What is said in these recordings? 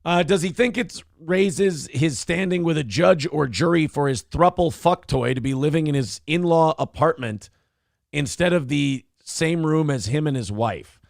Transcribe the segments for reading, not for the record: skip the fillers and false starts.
Does he think it raises his standing with a judge or jury for his thruple fucktoy to be living in his in-law apartment instead of the same room as him and his wife?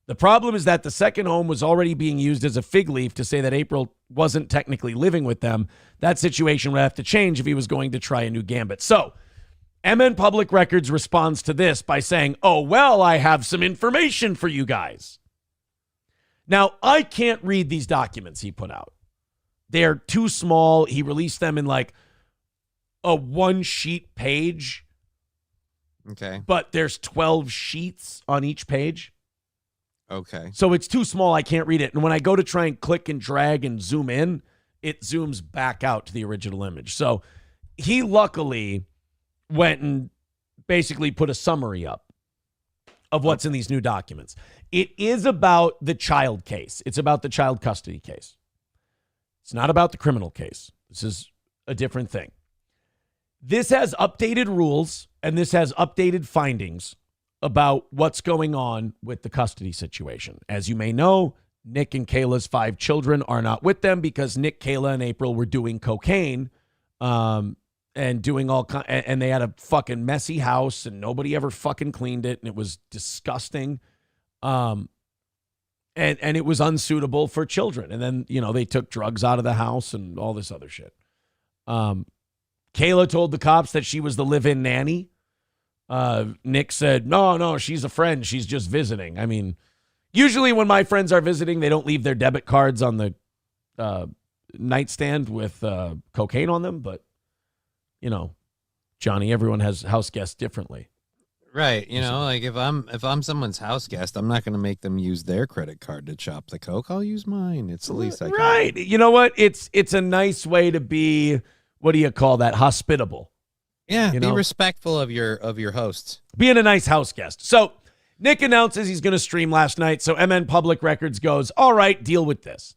The problem is that the second home was already being used as a fig leaf to say that April wasn't technically living with them. That situation would have to change if he was going to try a new gambit. So, MN Public Records responds to this by saying, oh, well, I have some information for you guys. Now, I can't read these documents he put out. They're too small. He released them in like a one-sheet page. Okay. But there's 12 sheets on each page. Okay. So it's too small, I can't read it. And when I go to try and click and drag and zoom in, it zooms back out to the original image. So he luckily went and basically put a summary up of what's in these new documents. It is about the child case. It's about the child custody case. It's not about the criminal case. This is a different thing. This has updated rules and this has updated findings about what's going on with the custody situation. As you may know, Nick and Kayla's 5 children are not with them because Nick, Kayla, and April were doing cocaine and doing and they had a fucking messy house and nobody ever fucking cleaned it and it was disgusting. And it was unsuitable for children. And then, they took drugs out of the house and all this other shit. Kayla told the cops that she was the live-in nanny. Nick said, no, she's a friend. She's just visiting. I mean, usually when my friends are visiting, they don't leave their debit cards on the nightstand with cocaine on them. But, Johnny, everyone has house guests differently. Right. Like if I'm someone's house guest, I'm not going to make them use their credit card to chop the coke. I'll use mine. It's the least I can. Right. You know what? It's a nice way to be, what do you call that? Hospitable. Yeah, be respectful of your hosts. Being a nice house guest. So Nick announces he's going to stream last night. So MN Public Records goes, all right, deal with this.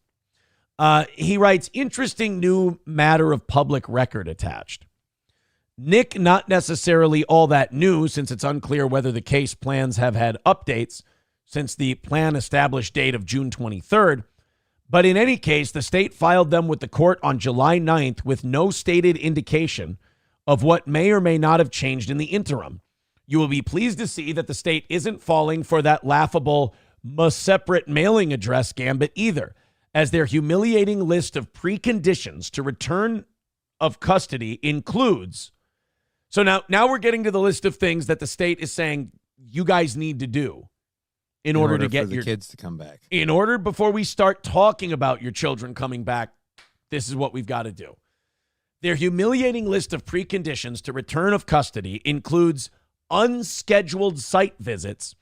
He writes, interesting new matter of public record attached. Nick, not necessarily all that new since it's unclear whether the case plans have had updates since the plan established date of June 23rd. But in any case, the state filed them with the court on July 9th with no stated indication of what may or may not have changed in the interim. You will be pleased to see that the state isn't falling for that laughable separate mailing address gambit either, as their humiliating list of preconditions to return of custody includes. So now we're getting to the list of things that the state is saying you guys need to do in order to get your kids to come back. In order, before we start talking about your children coming back, this is what we've got to do. Their humiliating list of preconditions to return of custody includes unscheduled site visits,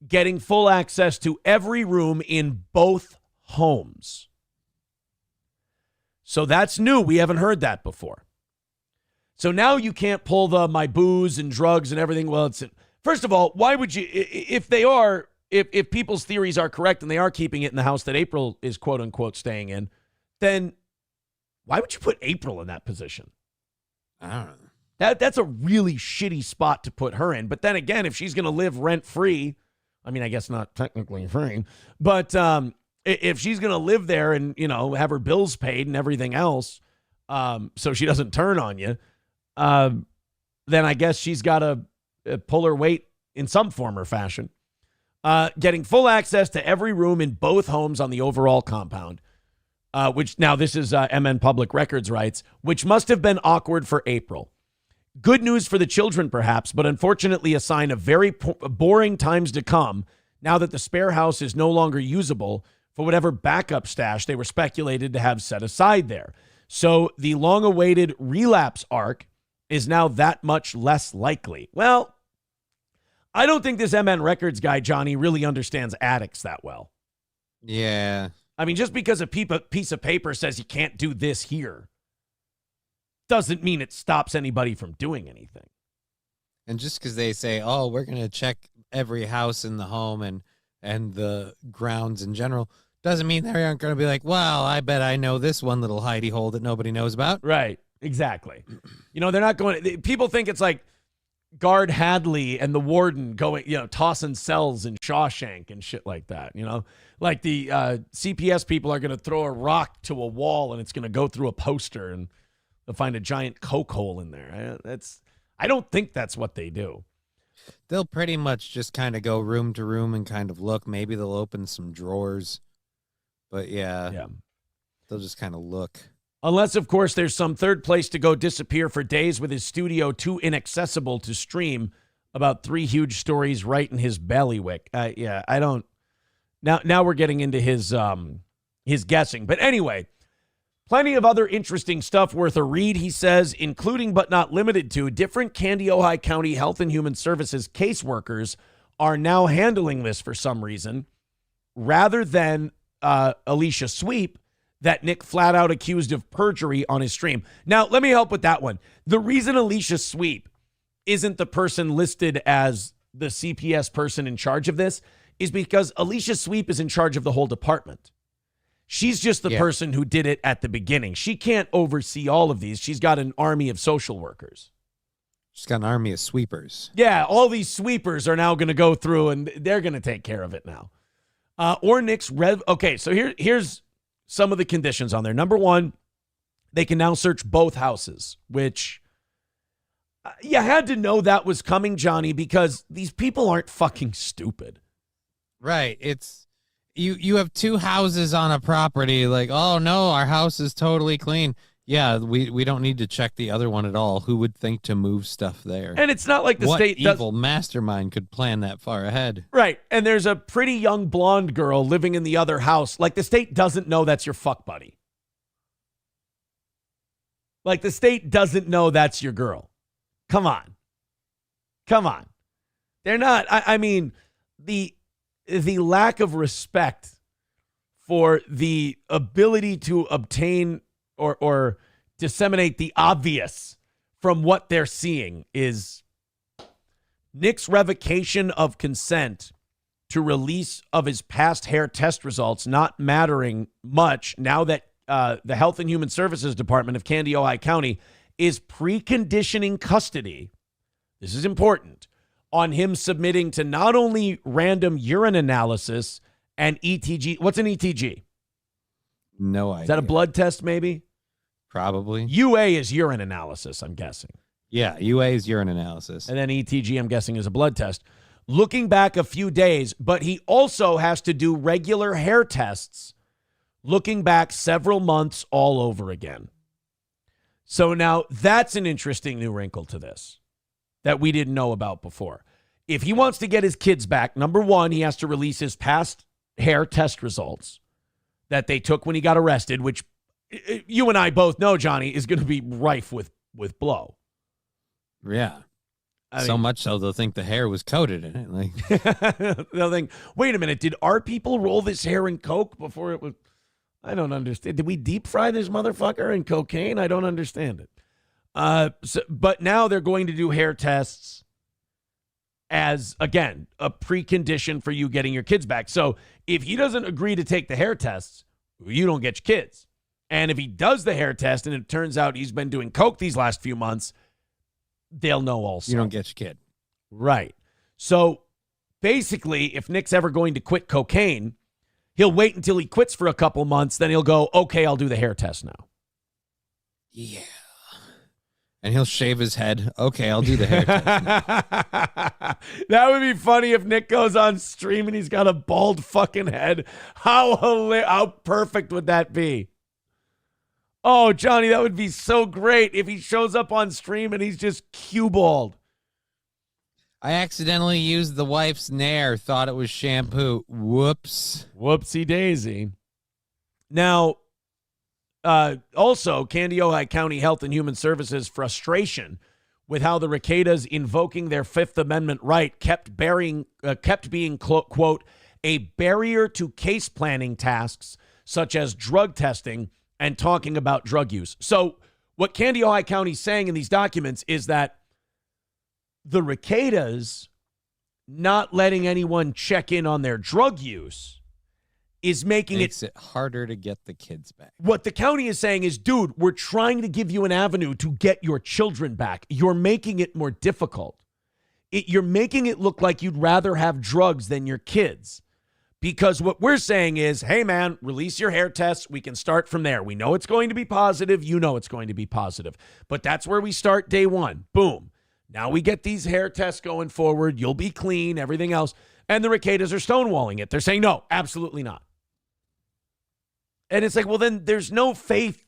getting full access to every room in both homes. So that's new. We haven't heard that before. So now you can't pull my booze and drugs and everything. Well, first of all, why would you, if people's theories are correct and they are keeping it in the house that April is quote unquote staying in, then why would you put April in that position? I don't know. That's a really shitty spot to put her in. But then again, if she's going to live rent-free, I mean, I guess not technically free, but if she's going to live there and, have her bills paid and everything else, so she doesn't turn on you, then I guess she's got to pull her weight in some form or fashion. Getting full access to every room in both homes on the overall compound. Which now this is MN Public Records writes, which must have been awkward for April. Good news for the children, perhaps, but unfortunately a sign of very boring times to come now that the spare house is no longer usable for whatever backup stash they were speculated to have set aside there. So the long-awaited relapse arc is now that much less likely. Well, I don't think this MN Records guy, Johnny, really understands addicts that well. Yeah. I mean, just because a piece of paper says you can't do this here doesn't mean it stops anybody from doing anything. And just because they say, oh, we're going to check every house in the home and the grounds in general, doesn't mean they aren't going to be like, well, I bet I know this one little hidey hole that nobody knows about. Right. Exactly. They're not going, people think it's like Guard Hadley and the warden going, tossing cells in Shawshank and shit like that, Like the CPS people are going to throw a rock to a wall and it's going to go through a poster and they'll find a giant coke hole in there. I don't think that's what they do. They'll pretty much just kind of go room to room and kind of look. Maybe they'll open some drawers. But yeah. They'll just kind of look. Unless, of course, there's some third place to go disappear for days with his studio too inaccessible to stream about 3 huge stories right in his bailiwick. I don't. Now we're getting into his guessing. But anyway, plenty of other interesting stuff worth a read, he says, including but not limited to different Kandiyohi County Health and Human Services caseworkers are now handling this for some reason rather than Alicia Sweep, that Nick flat out accused of perjury on his stream. Now, let me help with that one. The reason Alicia Sweep isn't the person listed as the CPS person in charge of this is because Alicia Sweep is in charge of the whole department. She's just the person who did it at the beginning. She can't oversee all of these. She's got an army of social workers. She's got an army of sweepers. Yeah, all these sweepers are now going to go through and they're going to take care of it now. Or Nick's Rev. Okay, so here's some of the conditions on there. Number 1, they can now search both houses, which you had to know that was coming, Johnny, because these people aren't fucking stupid. Right. It's you have 2 houses on a property. Like, oh no, our house is totally clean. Yeah, we don't need to check the other one at all. Who would think to move stuff there? And it's not like the what state evil mastermind could plan that far ahead. Right. And there's a pretty young blonde girl living in the other house. Like the state doesn't know that's your fuck buddy. Like the state doesn't know that's your girl. Come on. They're not. I mean, the lack of respect for the ability to obtain or disseminate the obvious from what they're seeing is Nick's revocation of consent to release of his past hair test results not mattering much now that the Health and Human Services Department of Kandiyohi County is preconditioning custody. This is important on him submitting to not only random urine analysis and ETG. What's an ETG? No idea. Is that a blood test maybe? Probably. UA is urine analysis, I'm guessing. Yeah, UA is urine analysis. And then ETG, I'm guessing, is a blood test. Looking back a few days, but he also has to do regular hair tests, looking back several months all over again. So now that's an interesting new wrinkle to this that we didn't know about before. If he wants to get his kids back, number 1, he has to release his past hair test results that they took when he got arrested, which you and I both know, Johnny, is going to be rife with blow. Yeah. I so mean, much so they'll think the hair was coated in it. Like they'll think, wait a minute, did our people roll this hair in coke before it was? I don't understand. Did we deep fry this motherfucker in cocaine? I don't understand it. But now they're going to do hair tests as, again, a precondition for you getting your kids back. So if he doesn't agree to take the hair tests, you don't get your kids. And if he does the hair test and it turns out he's been doing coke these last few months, they'll know also. You don't get your kid. Right. So basically, if Nick's ever going to quit cocaine, he'll wait until he quits for a couple months. Then he'll go, okay, I'll do the hair test now. Yeah. And he'll shave his head. Okay, I'll do the hair test now. That would be funny if Nick goes on stream and he's got a bald fucking head. How perfect would that be? Oh, Johnny, that would be so great if he shows up on stream and he's just cue bald. I accidentally used the wife's Nair, thought it was shampoo. Whoops. Whoopsie daisy. Now, also, Kandiyohi County Health and Human Services frustration with how the Rekietas invoking their Fifth Amendment right kept being, quote, a barrier to case planning tasks such as drug testing and talking about drug use. So what Kandiyohi County is saying in these documents is that the Rekietas not letting anyone check in on their drug use is making Makes it harder to get the kids back. What the county is saying is, dude, we're trying to give you an avenue to get your children back. You're making it more difficult. you're making it look like you'd rather have drugs than your kids. Because what we're saying is, hey, man, release your hair tests. We can start from there. We know it's going to be positive. You know it's going to be positive. But that's where we start day one. Boom. Now we get these hair tests going forward. You'll be clean, everything else. And the Rekietas are stonewalling it. They're saying, no, absolutely not. And it's like, well, then there's no faith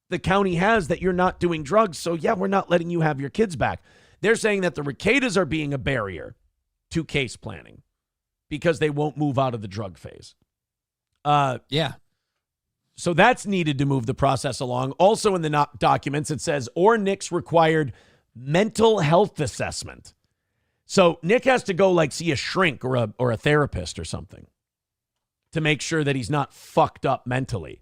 the county has that you're not doing drugs. So, yeah, we're not letting you have your kids back. They're saying that the Rekietas are being a barrier to case planning because they won't move out of the drug phase. Yeah. So that's needed to move the process along. Also in the documents, it says, or Nick's required mental health assessment. So Nick has to go like see a shrink or a therapist or something to make sure that he's not fucked up mentally.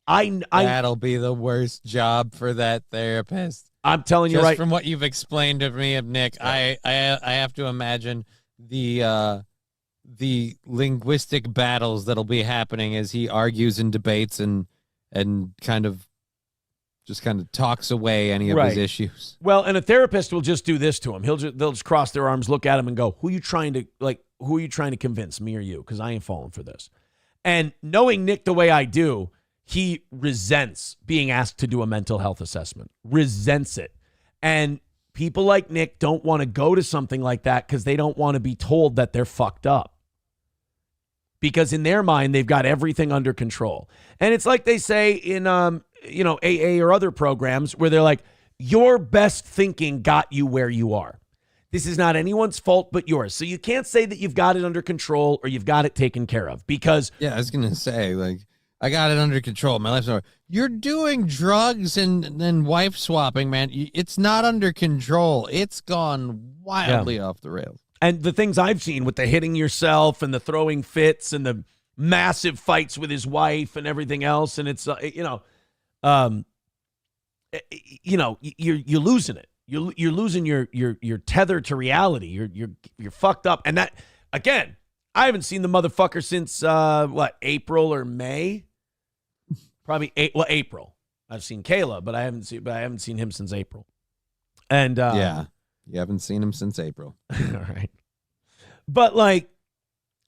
That'll be the worst job for that therapist. I'm telling you, Just right from what you've explained to me of Nick, I have to imagine the linguistic battles that'll be happening as he argues and debates and kind of talks away any of his issues. Well, and a therapist will just do this to him. They'll just cross their arms, look at him, and go, "Who are you trying to convince, me or you? Because I ain't falling for this." And knowing Nick the way I do, he resents being asked to do a mental health assessment. Resents it, and people like Nick don't want to go to something like that because they don't want to be told that they're fucked up. Because in their mind, they've got everything under control. And it's like they say in, AA or other programs where they're like, your best thinking got you where you are. This is not anyone's fault but yours. So you can't say that you've got it under control or you've got it taken care of because... Yeah, I was going to say, like, I got it under control. My life's over. You're doing drugs and then wife swapping, man. It's not under control. It's gone wildly off the rails. And the things I've seen with the hitting yourself and the throwing fits and the massive fights with his wife and everything else. And it's, you're losing it. You're losing your tether to reality. You're fucked up. And that, again, I haven't seen the motherfucker since, April or May? Probably April. I've seen Kayla, but I haven't seen him since April. And yeah, you haven't seen him since April. All right. But like,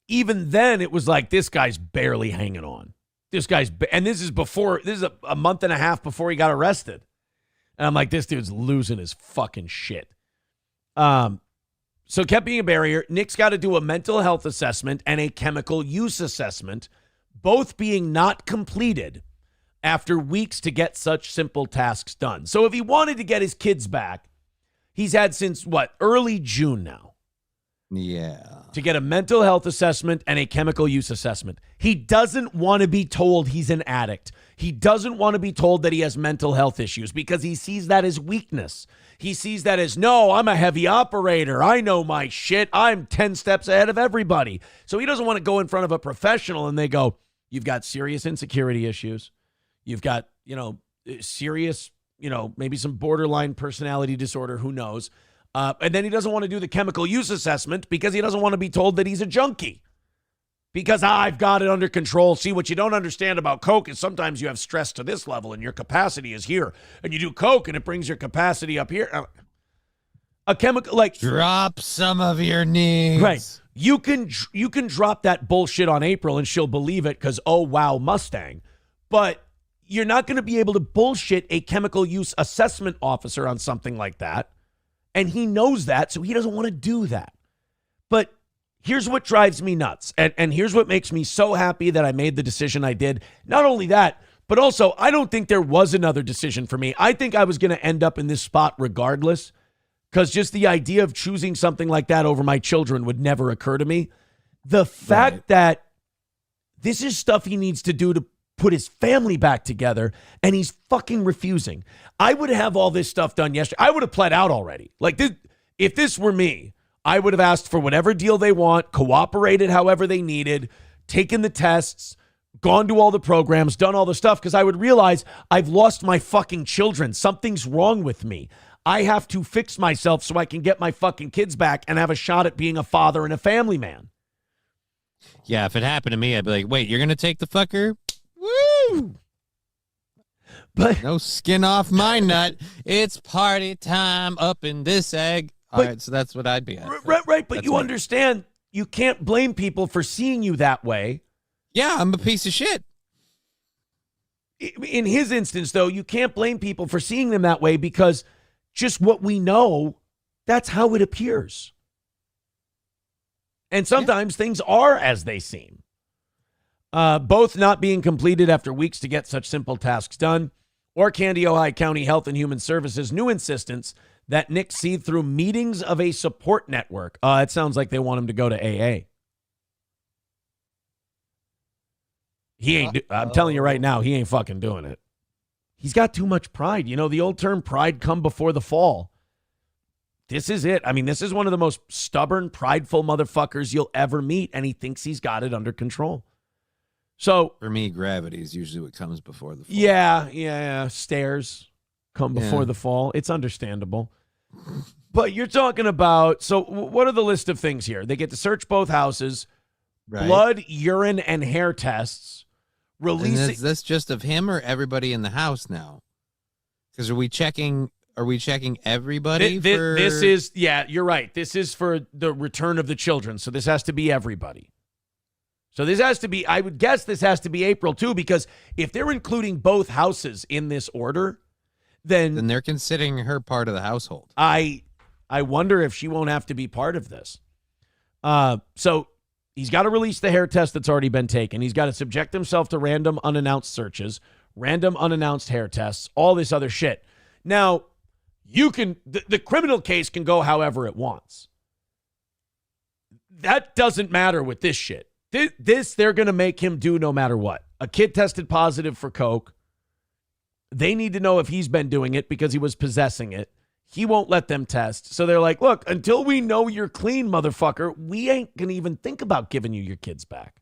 even then it was like, this guy's barely hanging on. And this is a month and a half before he got arrested. And I'm like, this dude's losing his fucking shit. So kept being a barrier. Nick's got to do a mental health assessment and a chemical use assessment, both being not completed after weeks to get such simple tasks done. So if he wanted to get his kids back, he's had since early June now. Yeah. To get a mental health assessment and a chemical use assessment. He doesn't want to be told he's an addict. He doesn't want to be told that he has mental health issues because he sees that as weakness. He sees that as, no, I'm a heavy operator. I know my shit. I'm 10 steps ahead of everybody. So he doesn't want to go in front of a professional and they go, you've got serious insecurity issues. You've got, serious, maybe some borderline personality disorder. Who knows? And then he doesn't want to do the chemical use assessment because he doesn't want to be told that he's a junkie. Because I've got it under control. See, what you don't understand about coke is sometimes you have stress to this level and your capacity is here. And you do coke and it brings your capacity up here. A chemical, like... Drop some of your needs. Right. You can drop that bullshit on April and she'll believe it because, oh, wow, Mustang. But you're not going to be able to bullshit a chemical use assessment officer on something like that. And he knows that, so he doesn't want to do that. But here's what drives me nuts. And here's what makes me so happy that I made the decision I did. Not only that, but also I don't think there was another decision for me. I think I was going to end up in this spot regardless, because just the idea of choosing something like that over my children would never occur to me. The fact that this is stuff he needs to do to put his family back together, and he's fucking refusing. I would have all this stuff done yesterday. I would have pled out already. Like, if this were me, I would have asked for whatever deal they want, cooperated however they needed, taken the tests, gone to all the programs, done all the stuff, because I would realize I've lost my fucking children. Something's wrong with me. I have to fix myself so I can get my fucking kids back and have a shot at being a father and a family man. Yeah, if it happened to me, I'd be like, wait, you're going to take the fucker? Woo! But no skin off my nut. It's party time up in this egg. All right, so that's what I'd be at. Right, but That's you me. understand you can't blame people for seeing you that way. Yeah, I'm a piece of shit. In his instance, though, you can't blame people for seeing them that way because just what we know, that's how it appears. And sometimes things are as they seem. Both not being completed after weeks to get such simple tasks done, or Candy-Ojai County Health and Human Services' new insistence that Nick see through meetings of a support network. It sounds like they want him to go to AA. He ain't. I'm telling you right now, he ain't fucking doing it. He's got too much pride. You know, the old term pride come before the fall. This is it. I mean, this is one of the most stubborn, prideful motherfuckers you'll ever meet, and he thinks he's got it under control. So for me, gravity is usually what comes before the fall. Yeah. Stairs come before the fall. It's understandable. But you're talking about, so what are the list of things here? They get to search both houses, Right. blood, urine, and hair tests. Releasing. Is this just of him or everybody in the house now? Because are we checking everybody? This is, you're right. This is for the return of the children. So this has to be everybody. So this has to be, I would guess this has to be April too, because if they're including both houses in this order, then they're considering her part of the household. I wonder if she won't have to be part of this. So he's got to release the hair test that's already been taken. He's got to subject himself to random unannounced searches, random unannounced hair tests, all this other shit. Now, the criminal case can go however it wants. That doesn't matter with this shit. This they're going to make him do no matter what. A kid tested positive for coke. They need to know if he's been doing it because he was possessing it. He won't let them test. So they're like, look, until we know you're clean, motherfucker, we ain't going to even think about giving you your kids back.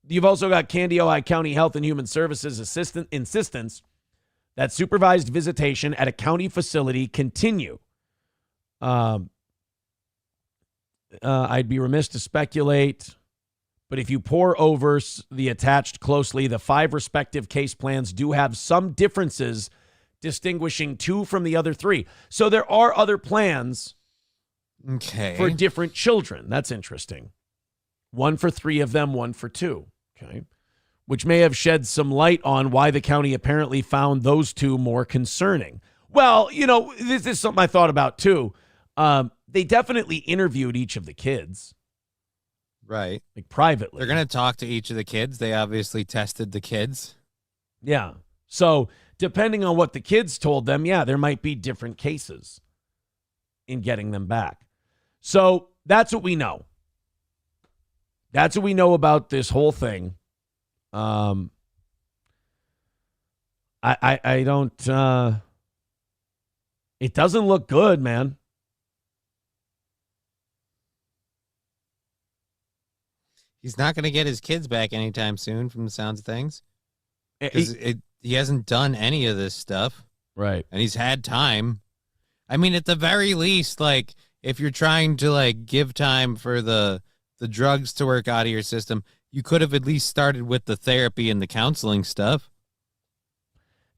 You've also got Candy-Ojai County Health and Human Services insistence that supervised visitation at a county facility continue. I'd be remiss to speculate, but if you pore over the attached closely, the 5 respective case plans do have some differences distinguishing 2 from the other 3. So there are other plans for different children. That's interesting. 1 for 3 of them, 1 for 2. Okay. Which may have shed some light on why the county apparently found those 2 more concerning. Well, you know, this is something I thought about too. They definitely interviewed each of the kids. Right. Like privately. They're going to talk to each of the kids. They obviously tested the kids. Yeah. So depending on what the kids told them, there might be different cases in getting them back. So that's what we know. That's what we know about this whole thing. I don't, it doesn't look good, man. He's not going to get his kids back anytime soon from the sounds of things. Because he hasn't done any of this stuff. Right. And he's had time. I mean, at the very least, like, if you're trying to, like, give time for the drugs to work out of your system, you could have at least started with the therapy and the counseling stuff.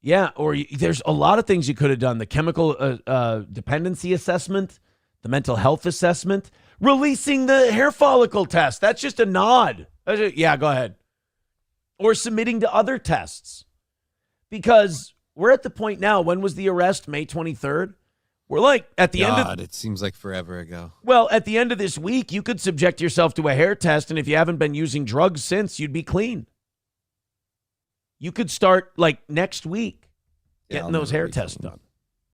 Yeah, or there's a lot of things you could have done. The chemical dependency assessment, the mental health assessment, releasing the hair follicle test. That's just a nod. Yeah, go ahead. Or submitting to other tests. Because we're at the point now, when was the arrest? May 23rd? We're like at the end of... it seems like forever ago. Well, at the end of this week, you could subject yourself to a hair test, and if you haven't been using drugs since, you'd be clean. You could start, like, next week getting those hair tests done.